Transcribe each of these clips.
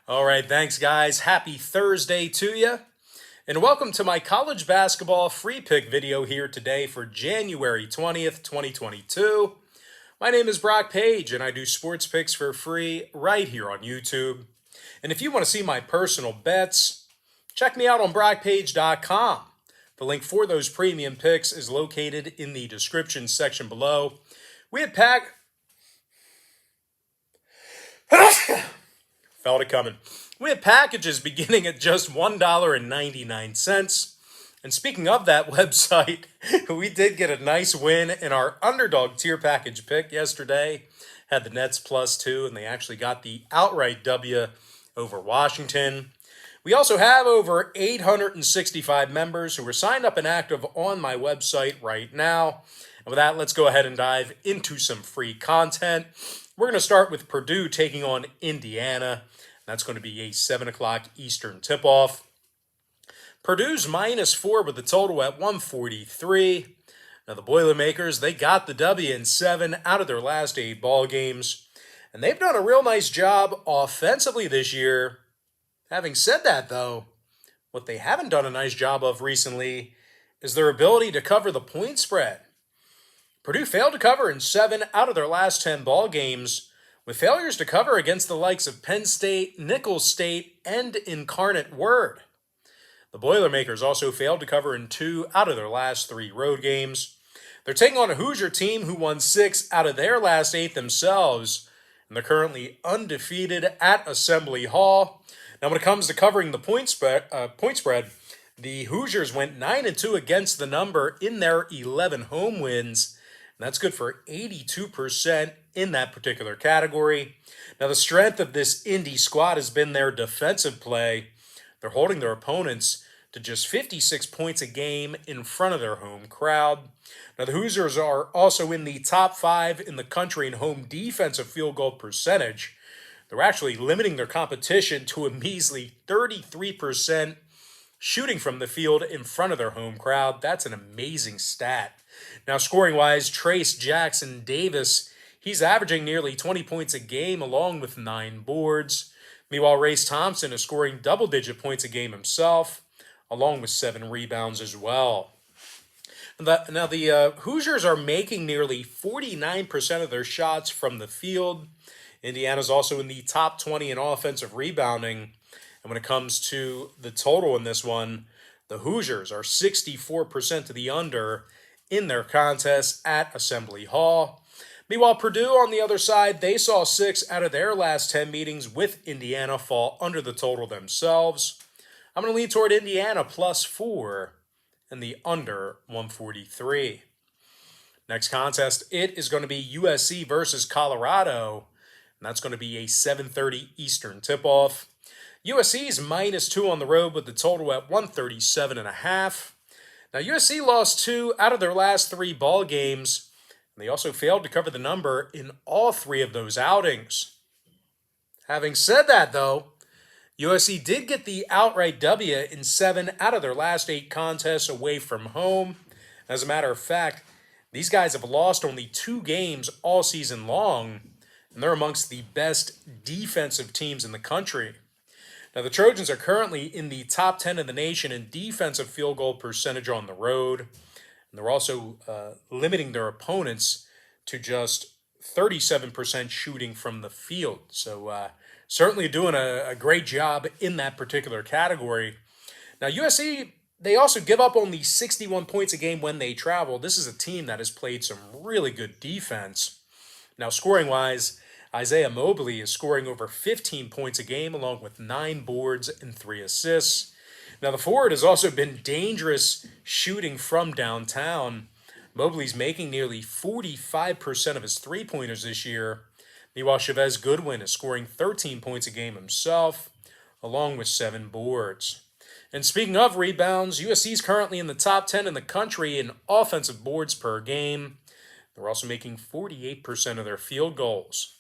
All right, thanks, guys. Happy Thursday to you. And welcome to my college basketball free pick video here today for January 20th, 2022. My name is Brock Page, and I do sports picks for free right here on YouTube. And if you want to see my personal bets, check me out on brockpage.com. The link for those premium picks is located in the description section below. We have felt it coming. We have packages beginning at just $1.99. And speaking of that website, we did get a nice win in our underdog tier package pick yesterday. Had the Nets +2, and they actually got the outright W over Washington. We also have over 865 members who are signed up and active on my website right now. And with that, let's go ahead and dive into some free content. We're going to start with Purdue taking on Indiana. That's going to be a 7 o'clock Eastern tip-off. Purdue's -4 with the total at 143. Now, the Boilermakers, they got the W in 7 out of their last 8 ball games. And they've done a real nice job offensively this year. Having said that, though, what they haven't done a nice job of recently is their ability to cover the point spread. Purdue failed to cover in 7 out of their last 10 ball games, with failures to cover against the likes of Penn State, Nicholls State, and Incarnate Word. The Boilermakers also failed to cover in 2 out of their last 3 road games. They're taking on a Hoosier team who won 6 out of their last 8 themselves, and they're currently undefeated at Assembly Hall. Now, when it comes to covering the point spread, the Hoosiers went 9-2 against the number in their 11 home wins. And that's good for 82% in that particular category. Now, the strength of this Indy squad has been their defensive play. They're holding their opponents to just 56 points a game in front of their home crowd. Now, the Hoosiers are also in the top 5 in the country in home defensive field goal percentage. They're actually limiting their competition to a measly 33% shooting from the field in front of their home crowd. That's an amazing stat. Now, scoring-wise, Trace Jackson Davis, he's averaging nearly 20 points a game along with 9 boards. Meanwhile, Race Thompson is scoring double-digit points a game himself, along with 7 rebounds as well. Now, the Hoosiers are making nearly 49% of their shots from the field. Indiana's also in the top 20 in offensive rebounding. And when it comes to the total in this one, the Hoosiers are 64% to the under in their contest at Assembly Hall. Meanwhile, Purdue, on the other side, they saw 6 out of their last 10 meetings with Indiana fall under the total themselves. I'm going to lean toward Indiana +4 and the under 143. Next contest, it is going to be USC versus Colorado, and that's going to be a 7:30 Eastern tip-off. USC is -2 on the road with the total at 137.5. Now, USC lost 2 out of their last 3 ball games, and they also failed to cover the number in all 3 of those outings. Having said that, though, USC did get the outright W in 7 out of their last 8 contests away from home. As a matter of fact, these guys have lost only 2 games all season long, and they're amongst the best defensive teams in the country. Now, the Trojans are currently in the top 10 of the nation in defensive field goal percentage on the road. And they're also limiting their opponents to just 37% shooting from the field. So certainly doing a great job in that particular category. Now, USC, they also give up only 61 points a game when they travel. This is a team that has played some really good defense. Now, scoring-wise, Isaiah Mobley is scoring over 15 points a game along with 9 boards and 3 assists. Now, the forward has also been dangerous shooting from downtown. Mobley's making nearly 45% of his three-pointers this year. Meanwhile, Chavez Goodwin is scoring 13 points a game himself, along with 7 boards. And speaking of rebounds, USC is currently in the top 10 in the country in offensive boards per game. They're also making 48% of their field goals.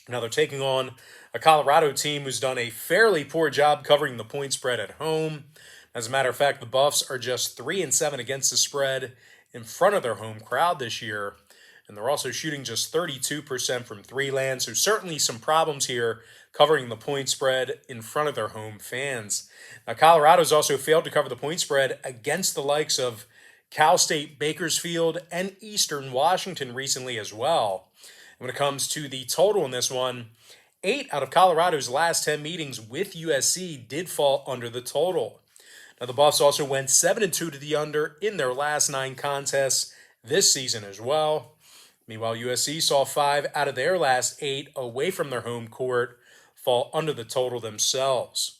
Now, they're taking on a Colorado team who's done a fairly poor job covering the point spread at home. As a matter of fact, the Buffs are just 3-7 against the spread in front of their home crowd this year. and they're also shooting just 32% from three land. So certainly some problems here covering the point spread in front of their home fans. Now, Colorado's also failed to cover the point spread against the likes of Cal State, Bakersfield, and Eastern Washington recently as well. And when it comes to the total in this one, 8 out of Colorado's last 10 meetings with USC did fall under the total. Now, the Buffs also went 7-2 to the under in their last 9 contests this season as well. Meanwhile, USC saw 5 out of their last 8 away from their home court fall under the total themselves.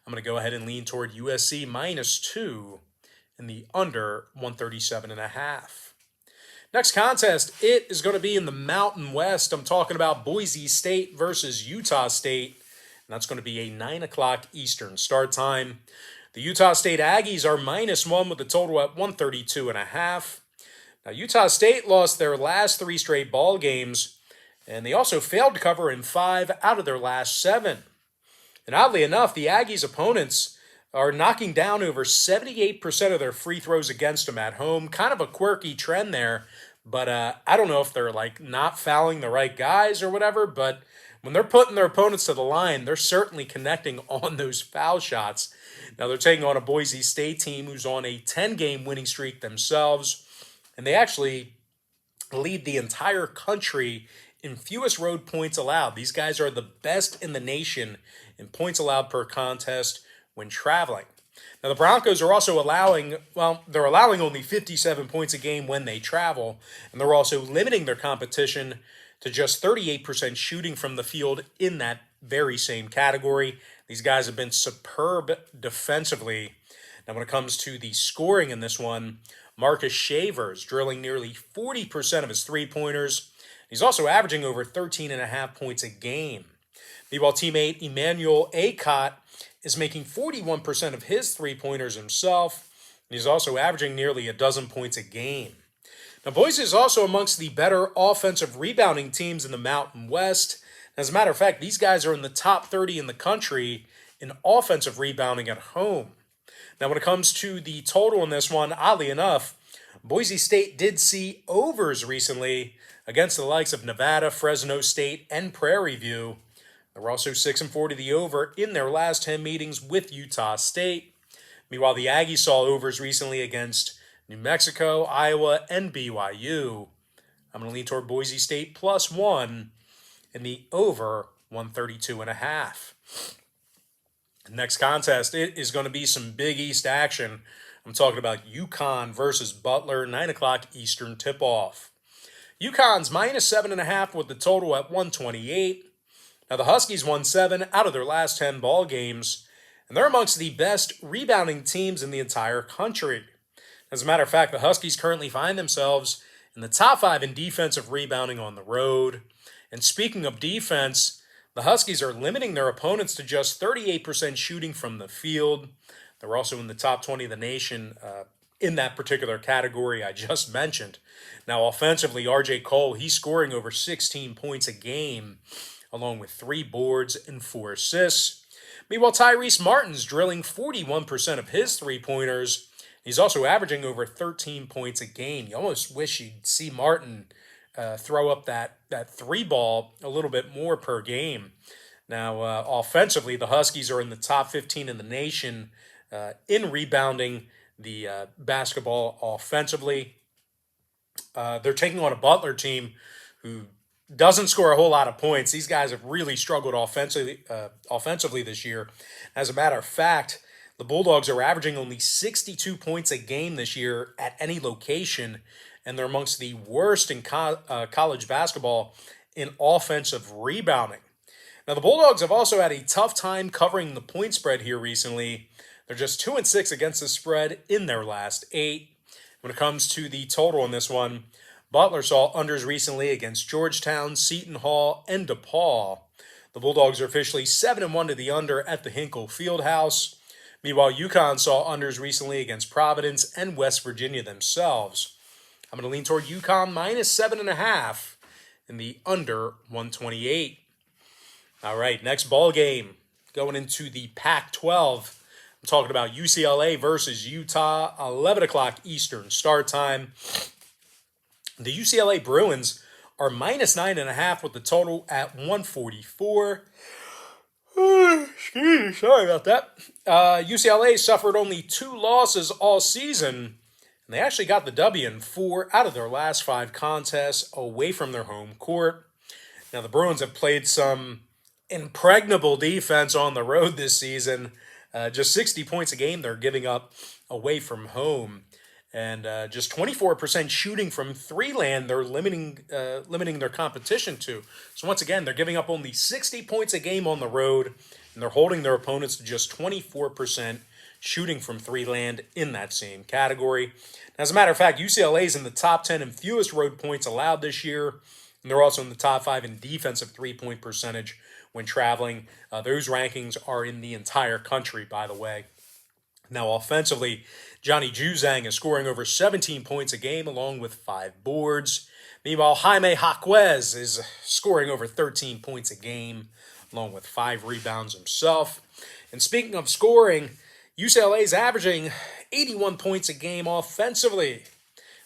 I'm going to go ahead and lean toward USC -2 in the under 137.5. Next contest, it is going to be in the Mountain West. I'm talking about Boise State versus Utah State, and that's going to be a 9 o'clock Eastern start time. The Utah State Aggies are -1 with the total at 132.5. Now, Utah State lost their last 3 straight ball games, and they also failed to cover in 5 out of their last 7. And oddly enough, the Aggies' opponents are knocking down over 78% of their free throws against them at home. Kind of a quirky trend there, but I don't know if they're like not fouling the right guys or whatever, but when they're putting their opponents to the line, they're certainly connecting on those foul shots. Now, they're taking on a Boise State team who's on a 10-game winning streak themselves, and they actually lead the entire country in fewest road points allowed. These guys are the best in the nation in points allowed per contest when traveling. Now, the Broncos are also they're allowing only 57 points a game when they travel, and they're also limiting their competition to just 38% shooting from the field in that very same category. These guys have been superb defensively. Now, when it comes to the scoring in this one, Marcus Shavers drilling nearly 40% of his three-pointers. He's also averaging over 13.5 points a game. Meanwhile, teammate Emmanuel Acott is making 41% of his three-pointers himself, and he's also averaging nearly a dozen points a game. Now, Boise is also amongst the better offensive rebounding teams in the Mountain West. As a matter of fact, these guys are in the top 30 in the country in offensive rebounding at home. Now, when it comes to the total in this one, oddly enough, Boise State did see overs recently against the likes of Nevada, Fresno State, and Prairie View. They were also 6-4 to the over in their last 10 meetings with Utah State. Meanwhile, the Aggies saw overs recently against New Mexico, Iowa, and BYU. I'm going to lean toward Boise State +1 in the over 132.5. Next contest, it is going to be some Big East action. I'm talking about UConn versus Butler, 9 o'clock Eastern tip-off. UConn's -7.5 with the total at 128. Now, the Huskies won 7 out of their last 10 ball games, and they're amongst the best rebounding teams in the entire country. As a matter of fact, the Huskies currently find themselves in the top 5 in defensive rebounding on the road. And speaking of defense, the Huskies are limiting their opponents to just 38% shooting from the field. They're also in the top 20 of the nation in that particular category I just mentioned. Now, offensively, RJ Cole, he's scoring over 16 points a game, along with 3 boards and 4 assists. Meanwhile, Tyrese Martin's drilling 41% of his three-pointers. He's also averaging over 13 points a game. You almost wish you'd see Martin throw up that 3-ball a little bit more per game. Now, offensively, the Huskies are in the top 15 in the nation in rebounding the basketball offensively. They're taking on a Butler team who doesn't score a whole lot of points. These guys have really struggled offensively this year. As a matter of fact, the Bulldogs are averaging only 62 points a game this year at any location, and they're amongst the worst in college basketball in offensive rebounding. Now, the Bulldogs have also had a tough time covering the point spread here recently. They're just 2-6 against the spread in their last 8. When it comes to the total in this one, Butler saw unders recently against Georgetown, Seton Hall, and DePaul. The Bulldogs are officially 7-1 to the under at the Hinkle Fieldhouse. Meanwhile, UConn saw unders recently against Providence and West Virginia themselves. I'm going to lean toward UConn -7.5 in the under 128. All right, next ball game going into the Pac-12. I'm talking about UCLA versus Utah, 11 o'clock Eastern start time. The UCLA Bruins are minus 9.5 with the total at 144. Excuse me, sorry about that. UCLA suffered only 2 losses all season, and they actually got the W in 4 out of their last 5 contests away from their home court. Now, the Bruins have played some impregnable defense on the road this season. Just 60 points a game they're giving up away from home. And just 24% shooting from three land they're limiting their competition to. So once again, they're giving up only 60 points a game on the road, and they're holding their opponents to just 24% shooting from three land in that same category. As a matter of fact, UCLA is in the top 10 in fewest road points allowed this year, and they're also in the top 5 in defensive three-point percentage when traveling. Those rankings are in the entire country, by the way. Now, offensively, Johnny Juzang is scoring over 17 points a game along with 5 boards. Meanwhile, Jaime Jaquez is scoring over 13 points a game along with 5 rebounds himself. And speaking of scoring, UCLA is averaging 81 points a game offensively.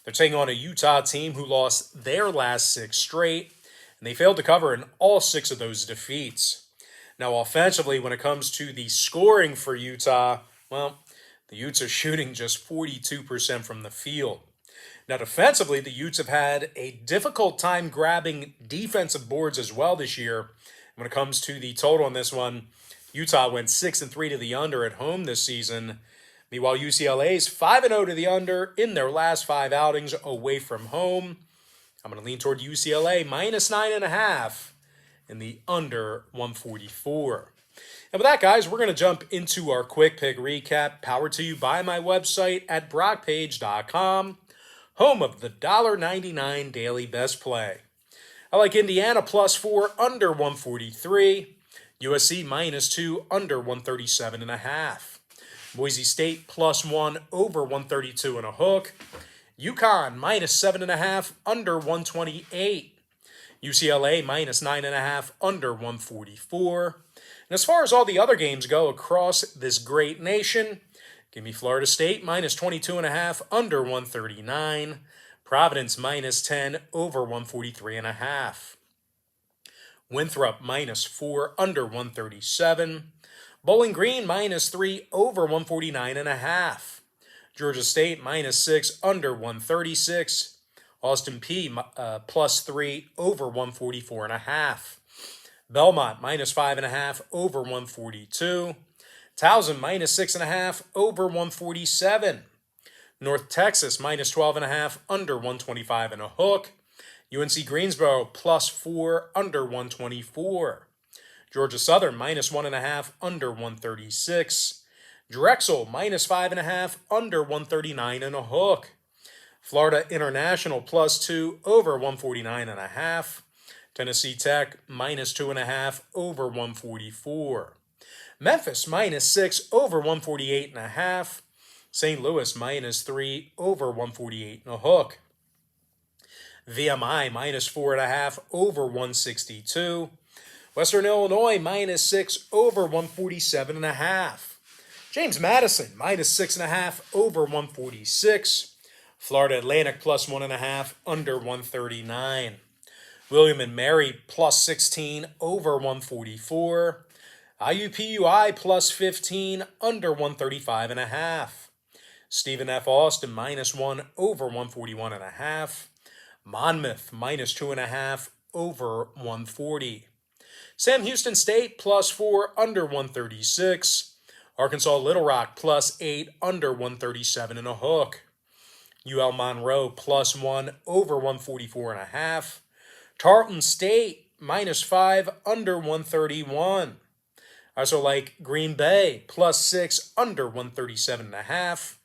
They're taking on a Utah team who lost their last 6 straight, and they failed to cover in all 6 of those defeats. Now, offensively, when it comes to the scoring for Utah, well, the Utes are shooting just 42% from the field. Now, defensively, the Utes have had a difficult time grabbing defensive boards as well this year. When it comes to the total on this one, Utah went 6-3 to the under at home this season. Meanwhile, UCLA's 5-0 to the under in their last 5 outings away from home. I'm going to lean toward UCLA minus 9.5 in the under 144. And with that, guys, we're going to jump into our quick pick recap, powered to you by my website at brockpage.com, home of the $1.99 daily best play. I like Indiana plus 4 under 143, USC minus 2 under 137.5, Boise State plus 1 over 132 and a hook, UConn minus 7.5 under 128, UCLA minus 9.5 under 144. And as far as all the other games go across this great nation, give me Florida State minus 22.5 under 139. Providence minus 10 over 143.5. Winthrop minus 4 under 137. Bowling Green minus 3 over 149.5. Georgia State minus 6 under 136. Austin Peay plus 3 over 144.5. Belmont minus 5.5 over 142. Towson minus 6.5 over 147. North Texas minus 12.5 under 125 and a hook. UNC Greensboro plus 4 under 124. Georgia Southern minus 1.5 under 136. Drexel minus 5.5 under 139 and a hook. Florida International plus 2 over 149.5. Tennessee Tech minus 2.5 over 144. Memphis minus 6 over 148.5. St. Louis minus 3 over 148 and a hook. VMI minus 4.5 over 162. Western Illinois minus 6 over 147.5. James Madison minus 6.5 over 146. Florida Atlantic plus 1.5 under 139. William and Mary plus 16 over 144. IUPUI plus 15 under 135.5. Stephen F. Austin minus 1 over 141.5. Monmouth minus 2.5 over 140. Sam Houston State plus 4 under 136. Arkansas Little Rock plus 8 under 137 and a hook. UL Monroe plus 1 over 144.5. Tarleton State minus 5 under 131. I also like Green Bay plus 6 under 137.5.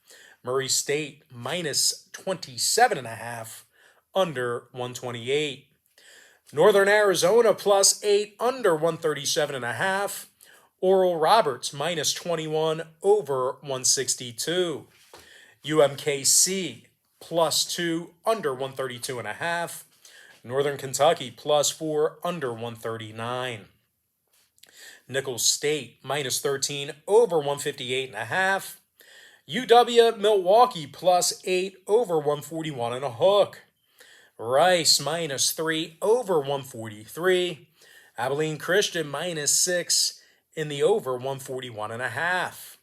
Murray State minus 27.5 under 128. Northern Arizona plus 8 under 137.5. Oral Roberts minus 21 over 162. UMKC plus 2 under 132.5. Northern Kentucky plus 4 under 139. Nicholls State minus 13 over 158.5. UW Milwaukee plus 8 over 141 and a hook. Rice -3 over 143. Abilene Christian -6 in the over 141.5.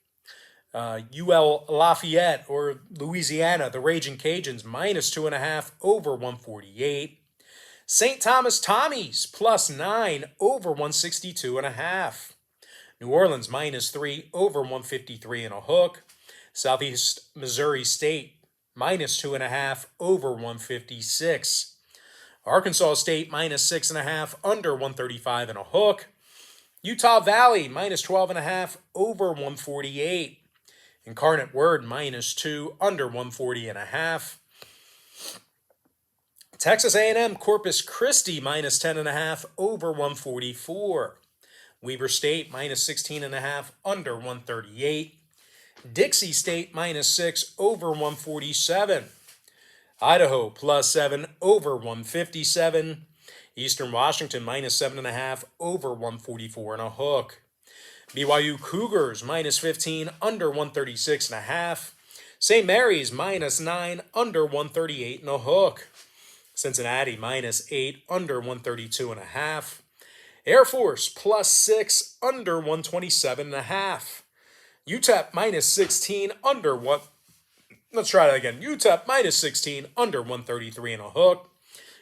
UL Lafayette or Louisiana, the Raging Cajuns -2.5 over 148. St. Thomas Tommies +9 over 162.5. New Orleans -3 over 153 and a hook. Southeast Missouri State -2.5 over 156. Arkansas State -6.5 under 135 and a hook. Utah Valley -12.5 over 148. Incarnate Word -2 under 140.5. Texas A&M Corpus Christi -10.5 over 144. Weber State -16.5 under 138. Dixie State -6 over 147. Idaho +7 over 157. Eastern Washington -7.5 over 144 and a hook. BYU Cougars -15 under 136.5. St. Mary's -9 under 138 and a hook. Cincinnati -8 under 132.5. Air Force +6 under 127.5. UTEP -16 under what? Let's try that again. UTEP -16 under 133 and a hook.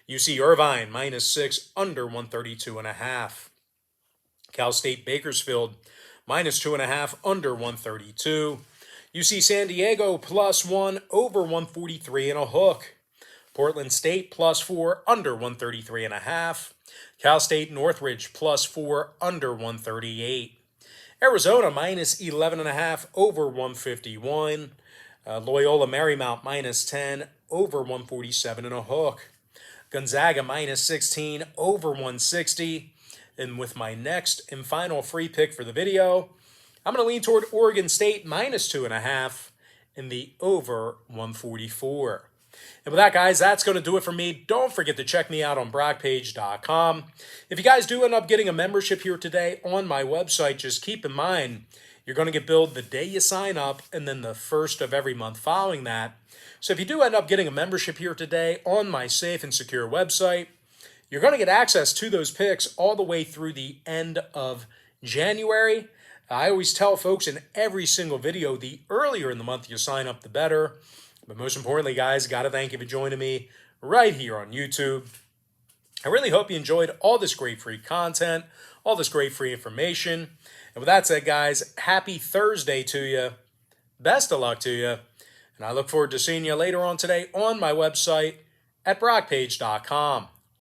UC Irvine -6 under 132.5. Cal State Bakersfield -2.5 under 132. UC San Diego +1 over 143 and a hook. Portland State +4 under 133.5. Cal State Northridge +4 under 138. Arizona -11.5 over 151. Loyola Marymount -10 over 147 and a hook. Gonzaga -16 over 160. And with my next and final free pick for the video, I'm going to lean toward Oregon State -2.5 in the over 144. And with that, guys, that's going to do it for me. Don't forget to check me out on BrockPage.com. If you guys do end up getting a membership here today on my website, just keep in mind, you're going to get billed the day you sign up and then the first of every month following that. So if you do end up getting a membership here today on my safe and secure website, you're going to get access to those picks all the way through the end of January. I always tell folks in every single video, the earlier in the month you sign up, the better. But most importantly, guys, got to thank you for joining me right here on YouTube. I really hope you enjoyed all this great free content, all this great free information. And with that said, guys, happy Thursday to you. Best of luck to you. And I look forward to seeing you later on today on my website at BrockPage.com.